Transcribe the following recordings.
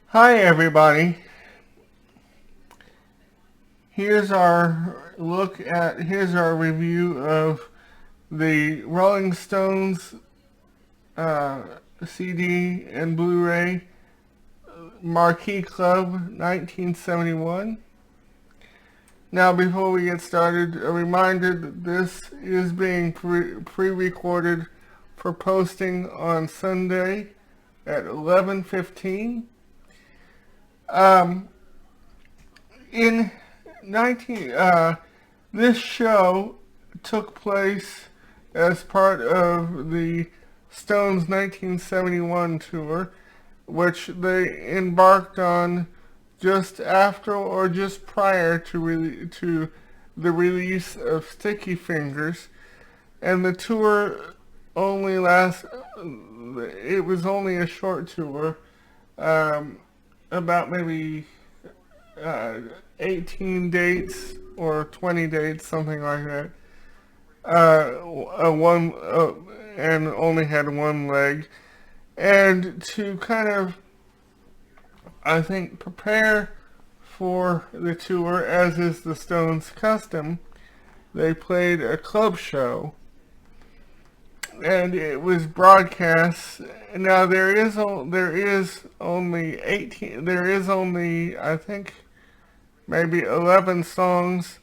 Hi everybody. Here's our review of the Rolling Stones uh, CD and Blu-ray Marquee Club 1971. Now before we get started, a reminder that this is being pre-recorded for posting on Sunday at 11:15. Um, in 19 this show took place as part of the Stones 1971 tour, which they embarked on just after or just prior to the release of Sticky Fingers, and the tour only last. It was only a short tour, um, about maybe uh, 18 dates or 20 dates, something like that. One and only had one leg, and to kind of, I think, prepare for the tour, as is the Stones' custom, they played a club show, and it was broadcast. Now there is only 18. There is only, I think, maybe 11 songs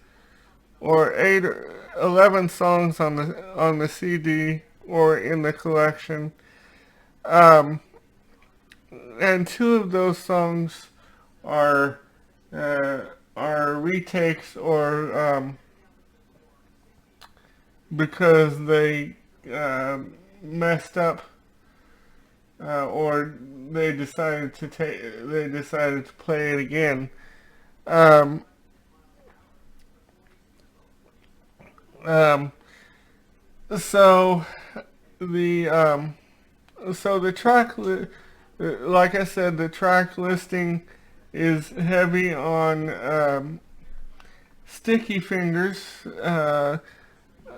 or 11 songs on the CD or in the collection. Um, and two of those songs are uh, are retakes, or because they messed up, or they decided to play it again. Um, um, so the the like I said, the track listing is heavy on Sticky Fingers.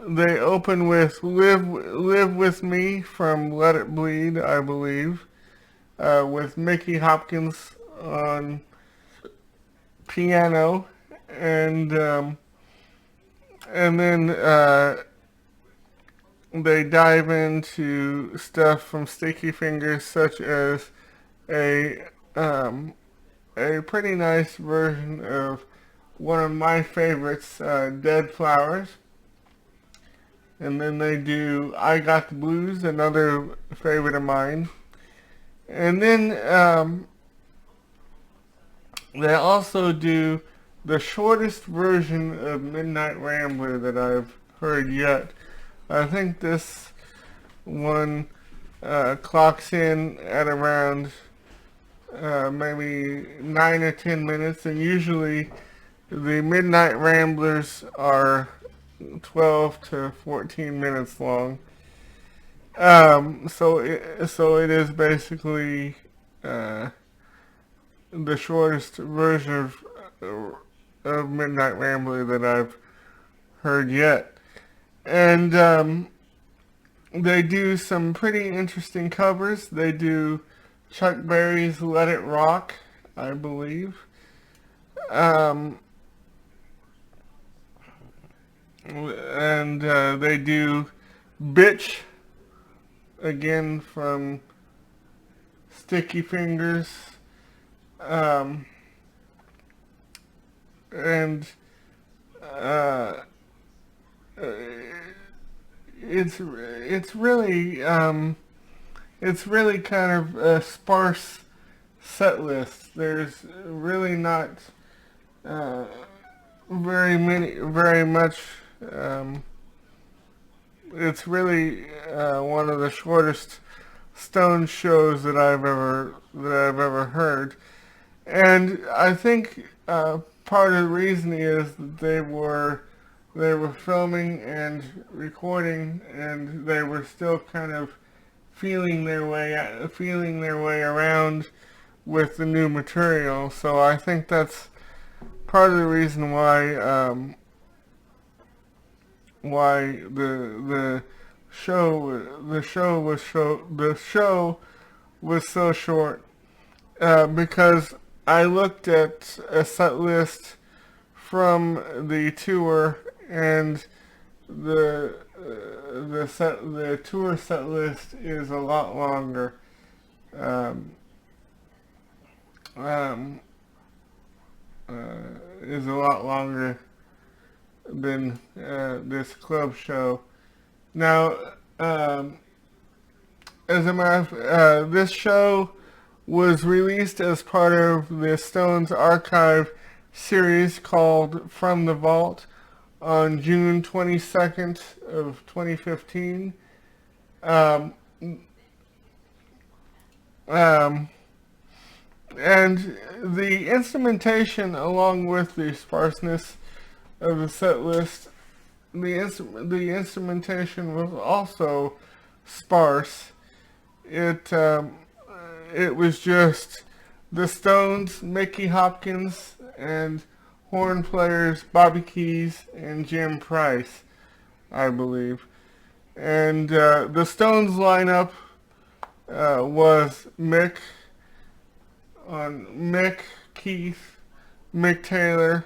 They open with Live With Me from Let It Bleed, I believe, with Mickey Hopkins on piano, and then they dive into stuff from Sticky Fingers, such as a um, a pretty nice version of one of my favorites, Dead Flowers. And then they do I Got the Blues, another favorite of mine. And then they also do the shortest version of Midnight Rambler that I've heard yet. I think this one clocks in at around maybe 9 or 10 minutes, and usually the Midnight Ramblers are 12 to 14 minutes long. So it is basically uh, the shortest version of Midnight Rambler that I've heard yet. And they do some pretty interesting covers. They do Chuck Berry's Let It Rock, I believe. Um, and they do Bitch, again from Sticky Fingers. Um, and uh, it's really kind of a sparse set list. There's really not uh, very much. Um, it's really one of the shortest Stone shows that I've ever heard, and I think part of the reason is that they were filming and recording, and they were still kind of feeling their way around with the new material. So I think that's part of the reason why the show was so short. because I looked at a set list from the tour, and the tour set list is a lot longer. Um, um, is a lot longer than this club show. Now, as a matter of this show was released as part of the Stones Archive series called From the Vault on June 22nd of 2015. Um, um, and the instrumentation, along with the sparseness of the set list, the instrumentation was also sparse. It it was just the Stones, Mickey Hopkins, and horn players Bobby Keys and Jim Price, I believe. And the Stones lineup was Mick, Keith, Mick Taylor,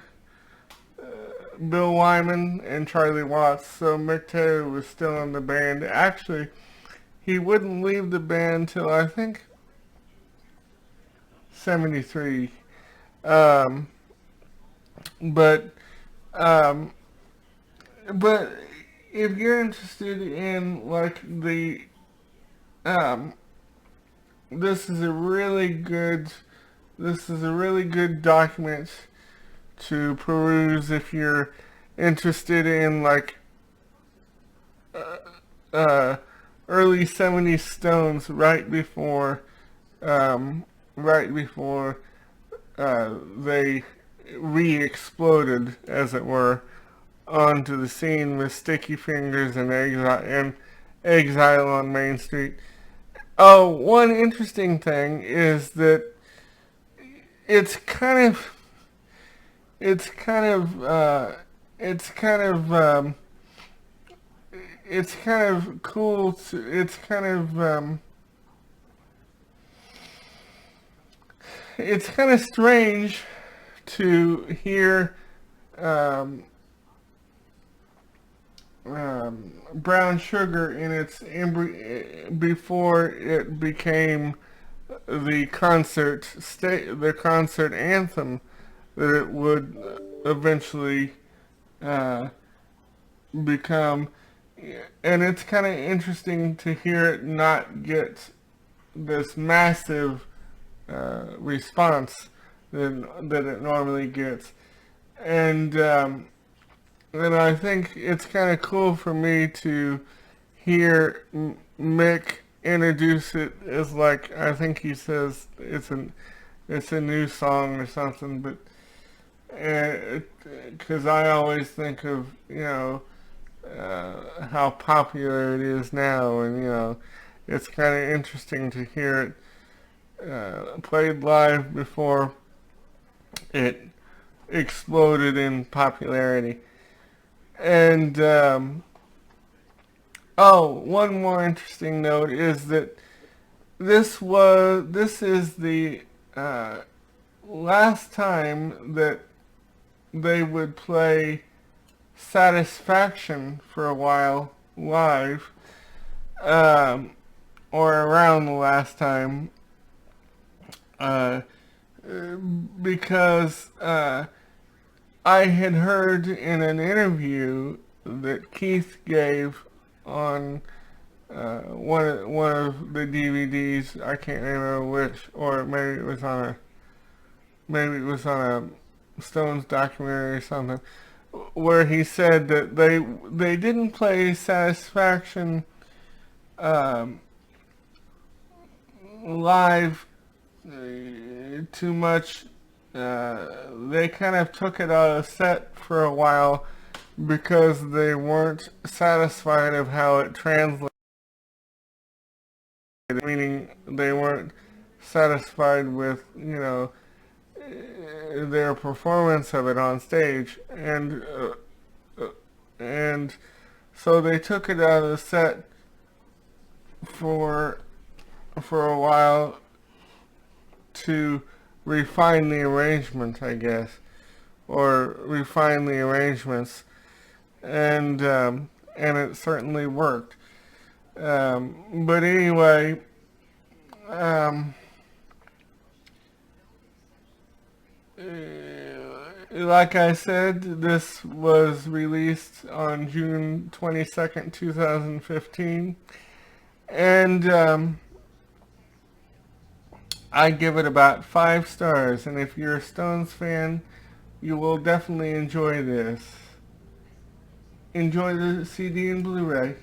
Bill Wyman, and Charlie Watts. So Mick Taylor was still in the band. Actually, he wouldn't leave the band till I think 73. Um, but um, but if you're interested in like the um, this is a really good document to peruse if you're interested in like uh, uh, early 70s Stones right before they re-exploded, as it were, onto the scene with Sticky Fingers and Exile on Main Street. Oh, one interesting thing is that it's kind of it's kind of it's kind of it's kind of cool to it's kind of strange to hear um, Brown Sugar in its before it became the concert anthem that it would eventually uh, become. And it's kind of interesting to hear it not get this massive response that it normally gets. And I think it's kind of cool for me to hear Mick introduce it as like, I think he says it's a new song or something, but because I always think of how popular it is now, and it's kind of interesting to hear it played live before it exploded in popularity. And one more interesting note is that this is the last time that they would play Satisfaction for a while live, or around the last time, uh, because I had heard in an interview that Keith gave on one of the DVDs. I can't remember which, or maybe it was on a Stones documentary or something, where he said that they didn't play Satisfaction live too much. They kind of took it out of set for a while because they weren't satisfied of how it translated, meaning they weren't satisfied with their performance of it on stage, and so they took it out of the set for a while to refine the arrangement, I guess, or refine the arrangements, and it certainly worked. But anyway, like I said, this was released on June 22nd, 2015, and I give it about 5 stars, and if you're a Stones fan, you will definitely enjoy this. Enjoy the CD and Blu-ray.